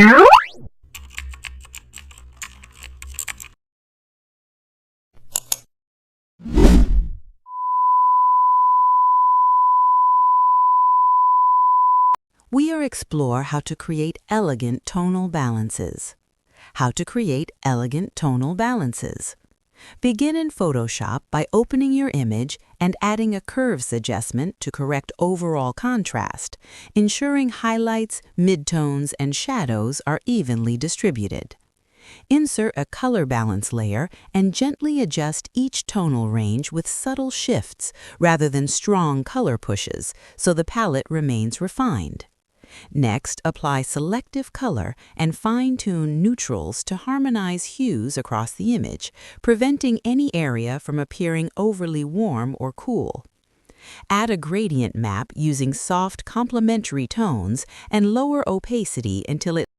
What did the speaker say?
We explore how to create elegant tonal balances. How to create elegant tonal balances. Begin in Photoshop by opening your image and adding a curves adjustment to correct overall contrast, ensuring highlights, midtones, and shadows are evenly distributed. Insert a color balance layer and gently adjust each tonal range with subtle shifts rather than strong color pushes, so the palette remains refined. Next, apply selective color and fine-tune neutrals to harmonize hues across the image, preventing any area from appearing overly warm or cool. Add a gradient map using soft complementary tones and lower opacity until it